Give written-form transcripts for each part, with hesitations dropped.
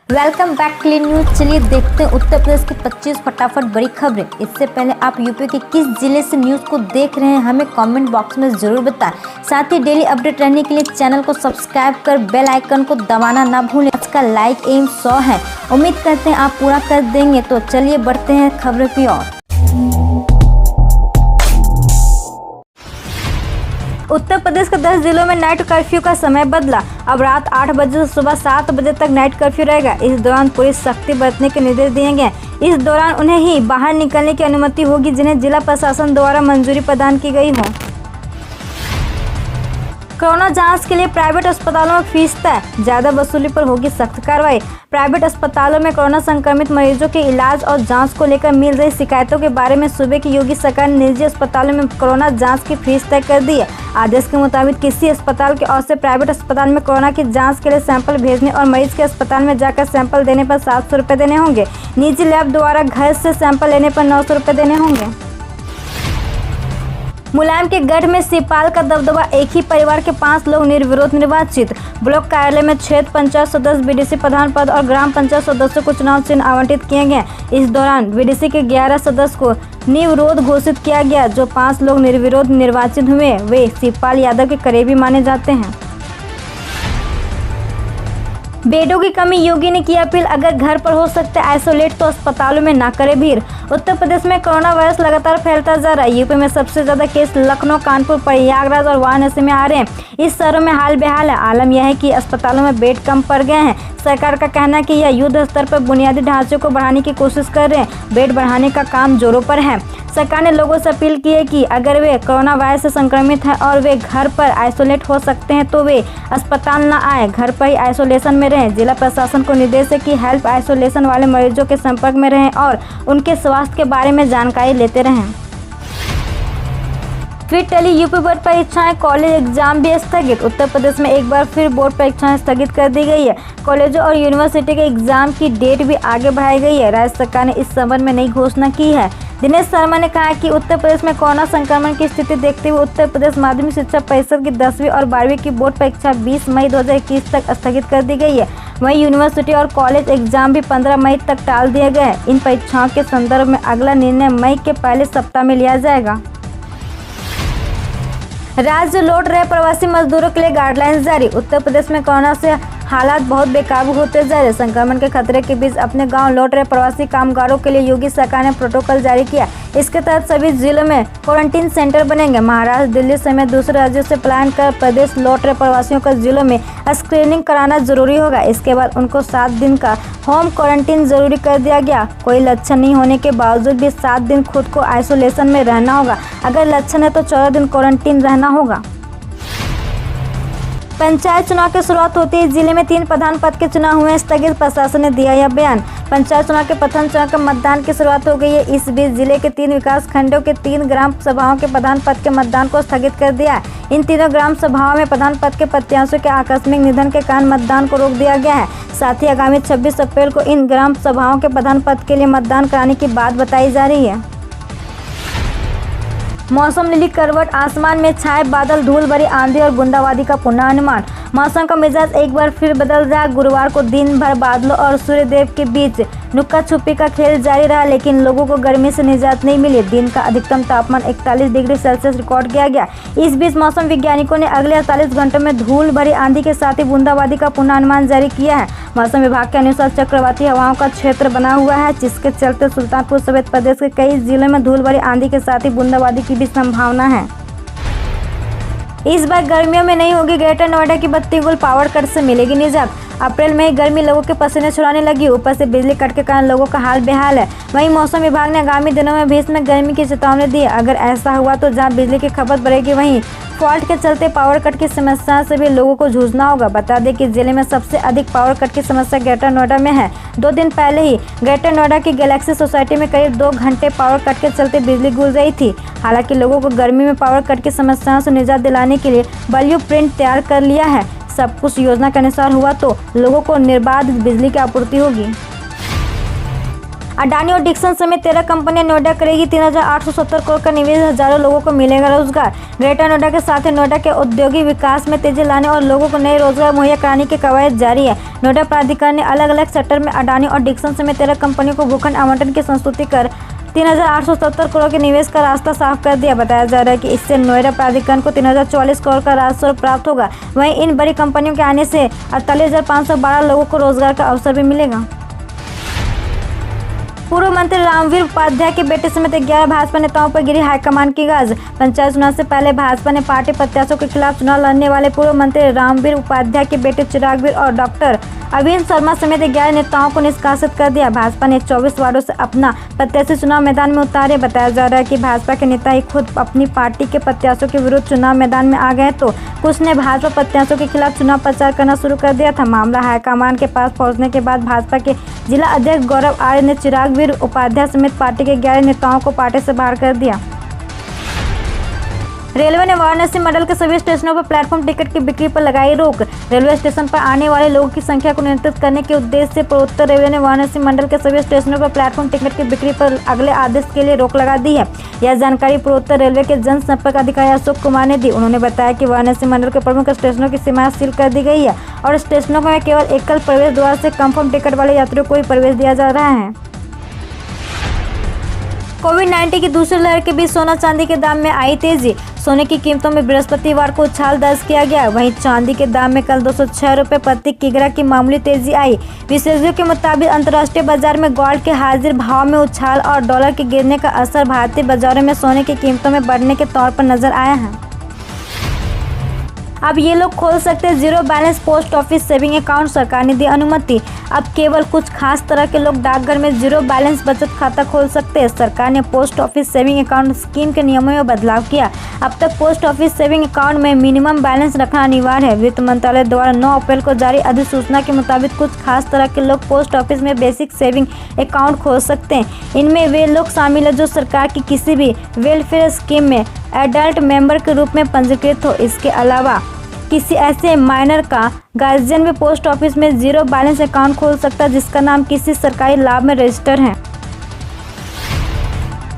Welcome back clean news. चलिए देखते हैं उत्तर प्रदेश की 25 फटाफट बड़ी खबरें। इससे पहले आप यूपी के किस जिले से न्यूज को देख रहे हैं हमें कमेंट बॉक्स में जरूर बताएं। साथ ही डेली अपडेट रहने के लिए चैनल को सब्सक्राइब कर बेल आइकन को दबाना ना भूलें। आज का लाइक एम 100 है, उम्मीद करते हैं आप पूरा कर देंगे। तो चलिए बढ़ते हैं खबरों की ओर। उत्तर प्रदेश के 10 जिलों में नाइट कर्फ्यू का समय बदला। अब रात 8 बजे से सुबह 7 बजे तक नाइट कर्फ्यू रहेगा। इस दौरान पुलिस सख्ती बरतने के निर्देश दिए गए। इस दौरान उन्हें ही बाहर निकलने की अनुमति होगी जिन्हें जिला प्रशासन द्वारा मंजूरी प्रदान की गई हो। कोरोना जांच के लिए प्राइवेट अस्पतालों में फीस तय, ज्यादा वसूली पर होगी सख्त कार्रवाई। प्राइवेट अस्पतालों में कोरोना संक्रमित मरीजों के इलाज और जांच को लेकर मिल रही शिकायतों के बारे में सूबे की योगी सरकार ने निजी अस्पतालों में कोरोना जांच की फीस तय कर दी है। आदेश के मुताबिक किसी अस्पताल की ओर से प्राइवेट अस्पताल में कोरोना की जांच के लिए सैंपल भेजने और मरीज के अस्पताल में जाकर सैंपल देने पर 700 रुपये देने होंगे। निजी लैब द्वारा घर से सैंपल लेने पर 900 रुपये देने होंगे। मुलायम के गढ़ में शिवपाल का दबदबा, एक ही परिवार के 5 लोग निर्विरोध निर्वाचित। ब्लॉक कार्यालय में क्षेत्र पंचायत सदस्य, बीडीसी प्रधान पद और ग्राम पंचायत सदस्यों को चुनाव चिन्ह आवंटित किए गए। इस दौरान बीडीसी के 11 सदस्य को निर्विरोध घोषित किया गया। जो 5 लोग निर्विरोध निर्वाचित हुए वे शिवपाल यादव के करीबी माने जाते हैं। बेडों की कमी, योगी ने की अपील, अगर घर पर हो सकते आइसोलेट तो अस्पतालों में ना करे भीड़। उत्तर प्रदेश में कोरोना वायरस लगातार फैलता जा रहा है। यूपी में सबसे ज्यादा केस लखनऊ, कानपुर, प्रयागराज और वाराणसी में आ रहे हैं। इस शहरों में हाल बेहाल है। आलम यह है कि अस्पतालों में बेड कम पड़ गए हैं। सरकार का कहना है कि यह युद्ध स्तर पर बुनियादी ढांचे को बढ़ाने की कोशिश कर रहे हैं। बेड बढ़ाने का काम जोरों पर है। सरकार ने लोगों से अपील की है कि अगर वे कोरोना वायरस से संक्रमित हैं और वे घर पर आइसोलेट हो सकते हैं तो वे अस्पताल न आए, घर पर ही आइसोलेशन में रहें। जिला प्रशासन को निर्देश है कि हेल्प आइसोलेशन वाले मरीजों के संपर्क में रहें और उनके स्वास्थ्य के बारे में जानकारी लेते रहें। फिर टली यूपी बोर्ड परीक्षाएं, कॉलेज एग्जाम भी स्थगित। उत्तर प्रदेश में एक बार फिर बोर्ड परीक्षाएं स्थगित कर दी गई है। कॉलेजों और यूनिवर्सिटी के एग्जाम की डेट भी आगे बढ़ाई गई है। राज्य सरकार ने इस संबंध में नई घोषणा की है। दिनेश शर्मा ने कहा कि उत्तर प्रदेश में कोरोना संक्रमण की स्थिति देखते हुए उत्तर प्रदेश माध्यमिक शिक्षा परिषद की 10वीं और 12वीं की बोर्ड परीक्षा 20 मई 2021 तक स्थगित कर दी गई है। वहीं यूनिवर्सिटी और कॉलेज एग्जाम भी 15 मई तक टाल दिए गए हैं। इन परीक्षाओं के संदर्भ में अगला निर्णय मई के पहले सप्ताह में लिया जाएगा। राज्य लौट रहे प्रवासी मजदूरों के लिए गाइडलाइंस जारी। उत्तर प्रदेश में कोरोना से हालात बहुत बेकाबू होते जा रहे। संक्रमण के खतरे के बीच अपने गांव लौट रहे प्रवासी कामगारों के लिए योगी सरकार ने प्रोटोकॉल जारी किया। इसके तहत सभी जिलों में क्वारंटीन सेंटर बनेंगे। महाराष्ट्र, दिल्ली समेत दूसरे राज्यों से पलायन कर प्रदेश लौट रहे प्रवासियों का जिलों में स्क्रीनिंग कराना जरूरी होगा। इसके बाद उनको 7 दिन का होम क्वारंटीन जरूरी कर दिया गया। कोई लक्षण नहीं होने के बावजूद भी 7 दिन खुद को आइसोलेशन में रहना होगा। अगर लक्षण है तो 14 दिन क्वारंटीन रहना होगा। पंचायत चुनाव की शुरुआत होते ही जिले में 3 प्रधान पद के चुनाव हुए स्थगित। प्रशासन ने दिया यह बयान। पंचायत चुनाव के प्रथम चरण का मतदान की शुरुआत हो गई है। इस बीच जिले के 3 विकास खंडों के 3 ग्राम सभाओं के प्रधान पद के मतदान को स्थगित कर दिया है। इन तीनों ग्राम सभाओं में प्रधान पद के प्रत्याशियों के आकस्मिक निधन के कारण मतदान को रोक दिया गया है। साथ ही आगामी 26 अप्रैल को इन ग्राम सभाओं के प्रधान पद के लिए मतदान कराने की बात बताई जा रही है। मौसम ने ली करवट, आसमान में छाए बादल, धूल भरी आंधी और बूंदाबांदी का पूर्वानुमान। मौसम का मिजाज एक बार फिर बदल रहा। गुरुवार को दिन भर बादलों और सूर्यदेव के बीच नुक्का छुपी का खेल जारी रहा, लेकिन लोगों को गर्मी से निजात नहीं मिली। दिन का अधिकतम तापमान 41 डिग्री सेल्सियस रिकॉर्ड किया गया। इस बीच मौसम वैज्ञानिकों ने अगले 48 घंटों में धूल भरी आंधी के साथ ही बूंदाबांदी का पूर्वानुमान जारी किया है। मौसम विभाग के अनुसार चक्रवाती हवाओं का क्षेत्र बना हुआ है, जिसके चलते सुल्तानपुर समेत प्रदेश के कई जिलों में धूल भरी आंधी के साथ ही बूंदाबांदी की भी संभावना है। इस बार गर्मियों में नहीं होगी ग्रेटर नोएडा की बत्ती गुल, पावर कट से मिलेगी निजात। अप्रैल में ही गर्मी लोगों के पसीने छुड़ाने लगी। ऊपर से बिजली कट के कारण लोगों का हाल बेहाल है। वहीं मौसम विभाग ने आगामी दिनों में भीषण गर्मी की चेतावनी दी है। अगर ऐसा हुआ तो जहां बिजली की खपत बढ़ेगी वहीं फॉल्ट के चलते पावर कट की समस्या से भी लोगों को जूझना होगा। बता दें कि जिले में सबसे अधिक पावर कट की समस्या ग्रेटर नोएडा में है। 2 दिन पहले ही ग्रेटर नोएडा की गैलेक्सी सोसाइटी में करीब 2 घंटे पावर कट के चलते बिजली गुल रही थी। हालांकि लोगों को गर्मी में पावर कट की समस्याओं से निजात दिलाने के लिए ब्लूप्रिंट तैयार कर लिया है। सब कुछ योजना के अनुसार हुआ तो लोगों को निर्बाध बिजली की आपूर्ति होगी। अडानी और डिक्सन समेत 13 कंपनियां नोएडा करेगी 3,870 करोड़ का निवेश, हजारों लोगों को मिलेगा रोजगार। ग्रेटर नोएडा के साथ ही नोएडा के औद्योगिक विकास में तेजी लाने और लोगों को नए रोजगार मुहैया कराने की कवायद जारी है। नोएडा प्राधिकार ने अलग अलग सेक्टर में अडानी और डिक्सन समेत 13 कंपनियों को भूखंड आवंटन की संस्तुति कर 3,870 करोड़ के निवेश का रास्ता साफ कर दिया। बताया जा रहा है कि इससे नोएडा प्राधिकरण को 3,044 करोड़ का राजस्व प्राप्त होगा। वहीं इन बड़ी कंपनियों के आने से 48,512 लोगों को रोजगार का अवसर भी मिलेगा। पूर्व मंत्री रामवीर उपाध्याय के बेटे समेत 11 भाजपा नेताओं पर गिरी हाईकमान की गाज। पंचायत चुनाव से पहले भाजपा ने पार्टी प्रत्याशियों के खिलाफ चुनाव लड़ने वाले पूर्व मंत्री रामवीर उपाध्याय के बेटे चिरागवीर और डॉक्टर अविन शर्मा समेत 11 नेताओं को निष्कासित कर दिया। भाजपा ने 24 वार्डों से अपना प्रत्याशी चुनाव मैदान में उतारे। बताया जा रहा है कि भाजपा के नेता ही खुद अपनी पार्टी के प्रत्याशियों के विरुद्ध चुनाव मैदान में आ गए तो कुछ ने भाजपा प्रत्याशियों के खिलाफ चुनाव प्रचार करना शुरू कर दिया था। मामला हाईकमान के पास पहुंचने के बाद भाजपा के जिला अध्यक्ष गौरव आर्य ने चिरागवीर उपाध्याय समेत पार्टी के 11 नेताओं को पार्टी से बाहर कर दिया। रेलवे ने वाराणसी मंडल के सभी स्टेशनों पर प्लेटफॉर्म टिकट की बिक्री पर लगाई रोक। रेलवे स्टेशन पर आने वाले लोगों की संख्या को नियंत्रित करने के उद्देश्य से पूर्वोत्तर रेलवे ने वाराणसी मंडल के सभी स्टेशनों पर प्लेटफॉर्म टिकट की बिक्री पर अगले आदेश के लिए रोक लगा दी है। यह जानकारी पूर्वोत्तर रेलवे के जनसंपर्क अधिकारी अशोक कुमार ने दी। उन्होंने बताया कि वाराणसी मंडल के प्रमुख स्टेशनों की सीमाएं सील कर दी गई है और स्टेशनों में केवल एकल प्रवेश द्वार से कंफर्म टिकट वाले यात्रियों को ही प्रवेश दिया जा रहा है। कोविड-19 की दूसरी लहर के बीच सोना चांदी के दाम में आई तेजी। सोने की कीमतों में बृहस्पतिवार को उछाल दर्ज किया गया। वहीं चांदी के दाम में कल 206 रुपये प्रति किग्रा की मामूली तेजी आई। विशेषज्ञों के मुताबिक अंतर्राष्ट्रीय बाजार में गोल्ड के हाजिर भाव में उछाल और डॉलर के गिरने का असर भारतीय बाजारों में सोने की कीमतों में बढ़ने के तौर पर नजर आया है। अब ये लोग खोल सकते हैं zero balance post office saving account. सरकार ने दी अनुमति। अब केवल कुछ खास तरह के लोग डाकघर में जीरो बैलेंस बचत खाता खोल सकते हैं। सरकार ने post office saving account scheme के नियमों में बदलाव किया। अब तक पोस्ट ऑफिस सेविंग अकाउंट में मिनिमम बैलेंस रखना अनिवार्य है। वित्त मंत्रालय द्वारा 9 अप्रैल को जारी अधिसूचना के मुताबिक कुछ खास तरह के लोग पोस्ट ऑफिस में बेसिक सेविंग अकाउंट खोल सकते हैं। इनमें वे लोग शामिल हैं जो सरकार की किसी भी वेलफेयर स्कीम में एडल्ट मेंबर के रूप में पंजीकृत हो। इसके अलावा किसी ऐसे माइनर का गार्जियन भी पोस्ट ऑफिस में जीरो बैलेंस अकाउंट खोल सकता है जिसका नाम किसी सरकारी लाभ में रजिस्टर है।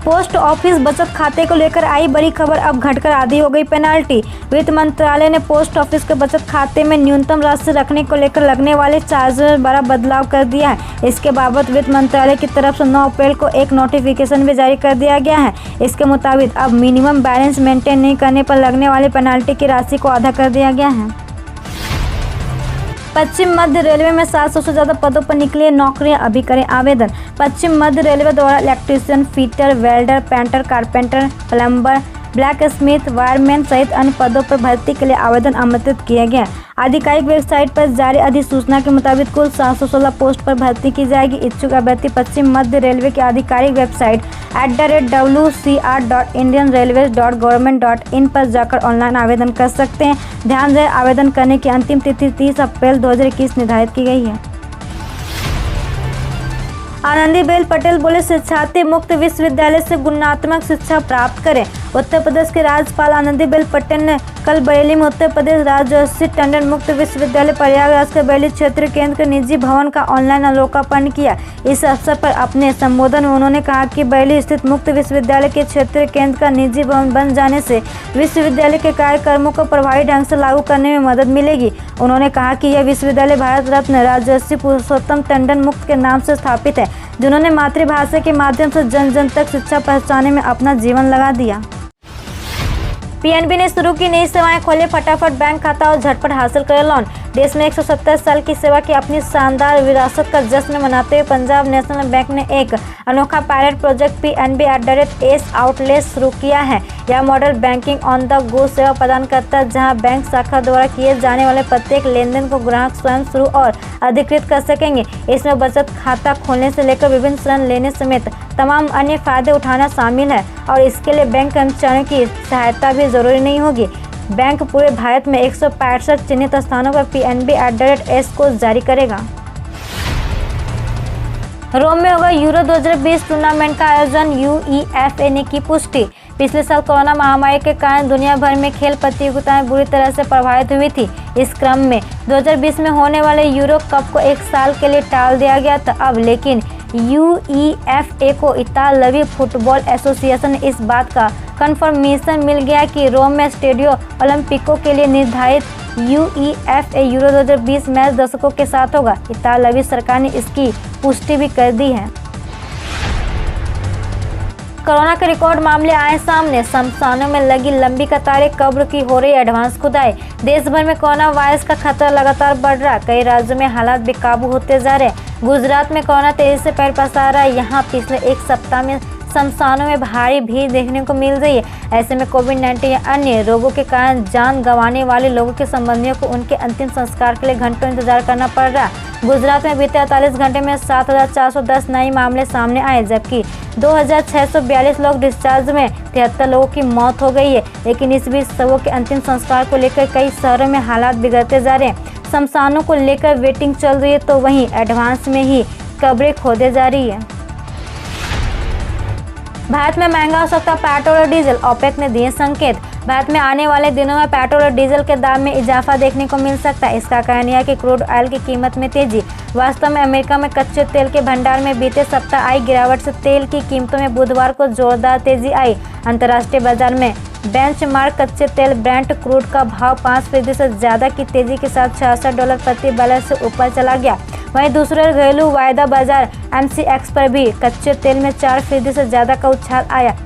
पोस्ट ऑफिस बचत खाते को लेकर आई बड़ी खबर, अब घटकर आधी हो गई पेनाल्टी। वित्त मंत्रालय ने पोस्ट ऑफिस के बचत खाते में न्यूनतम राशि रखने को लेकर लगने वाले चार्ज में बड़ा बदलाव कर दिया है। इसके बाबत वित्त मंत्रालय की तरफ से 9 अप्रैल को एक नोटिफिकेशन भी जारी कर दिया गया है। इसके मुताबिक अब मिनिमम बैलेंस मेंटेन नहीं करने पर लगने वाली पेनाल्टी की राशि को आधा कर दिया गया है। पश्चिम मध्य रेलवे में 700 से ज़्यादा पदों पर निकली नौकरियां, अभी करें आवेदन। पश्चिम मध्य रेलवे द्वारा electrician, fitter, welder, painter, carpenter, plumber, black Smith, wireman सहित अन्य पदों पर भर्ती के लिए आवेदन आमंत्रित किए गए। आधिकारिक वेबसाइट पर जारी अधिसूचना के मुताबिक कुल 716 पोस्ट पर भर्ती की जाएगी। इच्छुक अभ्यर्थी पश्चिम मध्य रेलवे की आधिकारिक वेबसाइट @wcr.indianrailways.government.in पर जाकर ऑनलाइन आवेदन कर सकते हैं। ध्यान रहे, आवेदन करने की अंतिम तिथि 30 अप्रैल 2021 निर्धारित की गई है। आनंदीबेन पटेल बोले, शिक्षार्थी मुक्त विश्वविद्यालय से गुणात्मक शिक्षा प्राप्त करें। उत्तर प्रदेश के राज्यपाल आनंदीबेन पटेल ने कल बरेली में उत्तर प्रदेश राजर्षि टंडन मुक्त विश्वविद्यालय प्रयागराज के बरेली क्षेत्र केंद्र के निजी भवन का ऑनलाइन अवलोकन किया। इस अवसर पर अपने संबोधन में उन्होंने कहा कि बरेली स्थित मुक्त विश्वविद्यालय के क्षेत्र केंद्र का निजी भवन बन जाने से विश्वविद्यालय के कार्यक्रमों को प्रभावी ढंग से लागू करने में मदद मिलेगी। उन्होंने कहा कि यह विश्वविद्यालय भारत रत्न राजर्षि पुरुषोत्तम टंडन मुक्त के नाम से स्थापित है, जिन्होंने मातृभाषा के माध्यम से जन जन तक शिक्षा पहुंचाने में अपना जीवन लगा दिया। पीएनबी ने शुरू की नई सेवाएं, खोले फटाफट बैंक खाता और झटपट हासिल करें लोन। देश में 170 साल की सेवा की अपनी शानदार विरासत का जश्न मनाते हुए पंजाब नेशनल बैंक ने एक अनोखा पायलट प्रोजेक्ट PNB@एस आउटलेट शुरू किया है। यह model banking on the go सेवा प्रदान करता है, जहां बैंक शाखा द्वारा किए जाने वाले प्रत्येक लेनदेन को ग्राहक स्वयं शुरू और अधिकृत कर सकेंगे। इसमें बचत खाता खोलने से लेकर विभिन्न ऋण लेने समेत तमाम अन्य फायदे उठाना शामिल है और इसके लिए बैंक कर्मचारियों की सहायता भी जरूरी नहीं होगी। बैंक पूरे भारत में 165 चिन्हित स्थानों पर PNB@एस को जारी करेगा। रोम में होगा यूरो 2020 टूर्नामेंट का आयोजन, UEFA ने की पुष्टि। पिछले साल कोरोना महामारी के कारण दुनिया भर में खेल प्रतियोगिताएं बुरी तरह से प्रभावित हुई थी। इस क्रम में 2020 में होने वाले यूरो कप को 1 साल के लिए टाल दिया गया था। अब लेकिन UEFA को इतालवी फुटबॉल एसोसिएशन ने इस बात का कंफर्मेशन मिल गया कि रोम में स्टेडियो ओलंपिको के लिए निर्धारित UEFA यूरो 2020 मैच दर्शकों के साथ होगा। इतालवी सरकार ने इसकी पुष्टि भी कर दी है। कोरोना के रिकॉर्ड मामले आए सामने, शमशानों में लगी लंबी कतारें, कब्र की हो रही एडवांस खुदाई। देश भर में कोरोना वायरस का खतरा लगातार बढ़ रहा, कई राज्यों में हालात बेकाबू होते जा रहे। गुजरात में कोरोना तेजी से पैर पसार रहा है। यहाँ पिछले 1 सप्ताह में शमशानों में भारी भीड़ देखने को मिल रही है। ऐसे में कोविड-19 या अन्य रोगों के कारण जान गंवाने वाले लोगों के संबंधियों को उनके अंतिम संस्कार के लिए घंटों इंतजार करना पड़ रहा है। गुजरात में बीते 48 घंटे में 7,410 नए मामले सामने आए, जबकि 2,642 लोग डिस्चार्ज में 73 लोगों की मौत हो गई है। लेकिन इस बीच शवों के अंतिम संस्कार को लेकर कई शहरों में हालात बिगड़ते जा रहे हैं। शमशानों को लेकर वेटिंग चल रही है, तो वहीं एडवांस में ही कब्रें खोदे जा रही है। भारत में महंगा हो सकता पेट्रोल और डीजल, ओपेक ने दिए संकेत। भारत में आने वाले दिनों में पेट्रोल और डीजल के दाम में इजाफा देखने को मिल सकता है। इसका कारण यह है कि क्रूड ऑयल की कीमत में तेजी। वास्तव में अमेरिका में कच्चे तेल के भंडार में बीते सप्ताह आई गिरावट से तेल की कीमतों में बुधवार को जोरदार तेजी आई। अंतर्राष्ट्रीय बाजार में बेंचमार्क कच्चे तेल ब्रेंट क्रूड का भाव 5% से ज्यादा की तेजी के साथ $66 प्रति बैरल से ऊपर चला गया। वहीं दूसरे घरेलू वायदा बाजार MCX पर भी कच्चे तेल में 4% से ज्यादा का उछाल आया।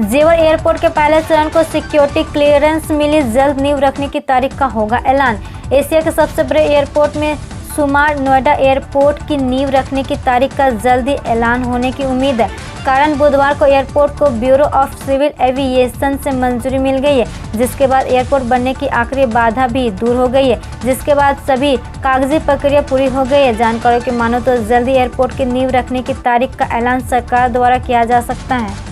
जेवर एयरपोर्ट के पहले चरण को सिक्योरिटी क्लियरेंस मिली, जल्द नींव रखने की तारीख का होगा ऐलान। एशिया के सबसे बड़े एयरपोर्ट में शुमार नोएडा एयरपोर्ट की नींव रखने की तारीख का जल्दी ऐलान होने की उम्मीद है। कारण बुधवार को एयरपोर्ट को ब्यूरो ऑफ सिविल एविएशन से मंजूरी मिल गई है, जिसके बाद एयरपोर्ट बनने की आखिरी बाधा भी दूर हो गई है, जिसके बाद सभी कागजी प्रक्रिया पूरी हो गई है। जानकारों की मानो तो जल्दी एयरपोर्ट की नींव रखने की तारीख का ऐलान सरकार द्वारा किया जा सकता है।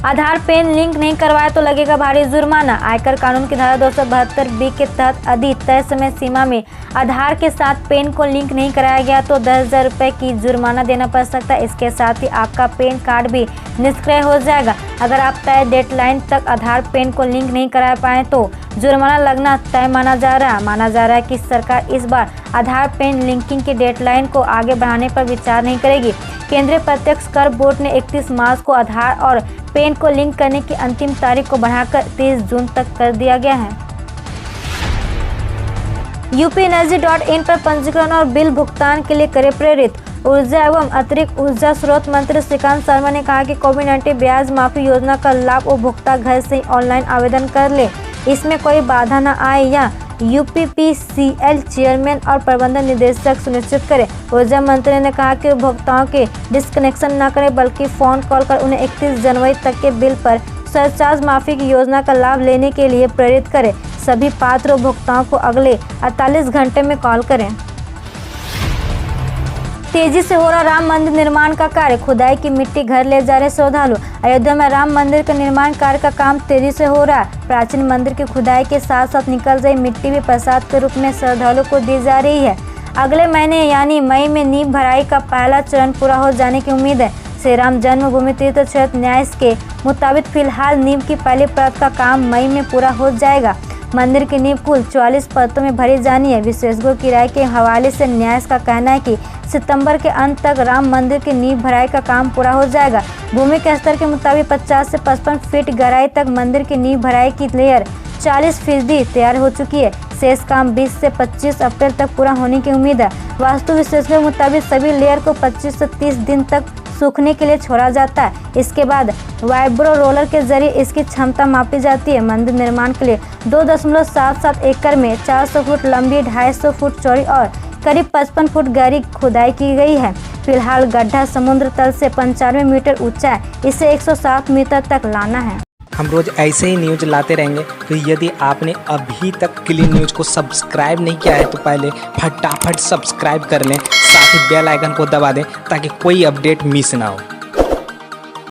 आधार पेन लिंक नहीं करवाया तो लगेगा भारी जुर्माना। आयकर कानून की धारा 272B के तहत यदि तय समय सीमा में आधार के साथ पेन को लिंक नहीं कराया गया तो 10,000 रुपये की जुर्माना देना पड़ सकता है। इसके साथ ही आपका पेन कार्ड भी निष्क्रिय हो जाएगा। अगर आप तय डेडलाइन तक आधार पेन को लिंक नहीं करा पाए तो जुर्माना लगना तय माना जा रहा है कि सरकार इस बार आधार पेन लिंकिंग की डेडलाइन को आगे बढ़ाने पर विचार नहीं करेगी। केंद्रीय प्रत्यक्ष कर बोर्ड ने 31 मार्च को आधार और पेन को लिंक करने की अंतिम तारीख को बढ़ाकर 30 जून तक कर दिया गया है। UPenergy.in पर पंजीकरण और बिल भुगतान के लिए करे प्रेरित। ऊर्जा एवं अतिरिक्त ऊर्जा स्रोत मंत्री श्रीकांत शर्मा ने कहा कि कोविड-19 ब्याज माफी योजना का लाभ उपभोक्ता घर से ही ऑनलाइन आवेदन कर ले, इसमें कोई बाधा न आए या UPPCL चेयरमैन और प्रबंधन निदेशक सुनिश्चित करें। ऊर्जा मंत्री ने कहा कि उपभोक्ताओं के डिस्कनेक्शन न करें, बल्कि फोन कॉल कर उन्हें 31 जनवरी तक के बिल पर सरचार्ज माफी की योजना का लाभ लेने के लिए प्रेरित करें। सभी पात्र उपभोक्ताओं को अगले 48 घंटे में कॉल करें। तेजी से हो रहा राम मंदिर निर्माण का कार्य, खुदाई की मिट्टी घर ले जा रहे श्रद्धालु। अयोध्या में राम मंदिर के निर्माण कार्य का काम तेजी से हो रहा है। प्राचीन मंदिर की खुदाई के साथ साथ निकल रही मिट्टी भी प्रसाद के रूप में श्रद्धालुओं को दी जा रही है। अगले महीने यानी मई में नींव भराई का पहला चरण पूरा हो जाने की उम्मीद है। श्री राम जन्मभूमि तीर्थ क्षेत्र न्यास के मुताबिक फिलहाल नींव की पहली परत का काम मई में पूरा हो जाएगा। मंदिर की नींव कुल 44 परतों में भरी जानी है। विशेषज्ञों की राय के हवाले से न्यास का कहना है कि सितंबर के अंत तक राम मंदिर की नींव भराई का काम पूरा हो जाएगा। भूमि के स्तर के मुताबिक 50 से 55 फीट गहराई तक मंदिर की नींव भराई की लेयर 40% तैयार हो चुकी है। शेष काम 20 से 25 अप्रैल तक पूरा होने की उम्मीद है। वास्तु विशेषज्ञों के मुताबिक सभी लेयर को 25 से 30 दिन तक सूखने के लिए छोड़ा जाता है। इसके बाद वाइब्रो रोलर के जरिए इसकी क्षमता मापी जाती है। मंदिर निर्माण के लिए 2.77 एकड़ में 400 फुट लंबी, 250 फुट चौड़ी और करीब 55 फुट गहरी खुदाई की गई है। फिलहाल गड्ढा समुद्र तल से 95 मीटर ऊंचा है। इसे 107 मीटर तक लाना है। हम रोज ऐसे ही न्यूज लाते रहेंगे, तो यदि आपने अभी तक क्लीन न्यूज को सब्सक्राइब नहीं किया है तो पहले फटाफट सब्सक्राइब कर लें, साथ ही बेल आइकन को दबा दें ताकि कोई अपडेट मिस ना हो।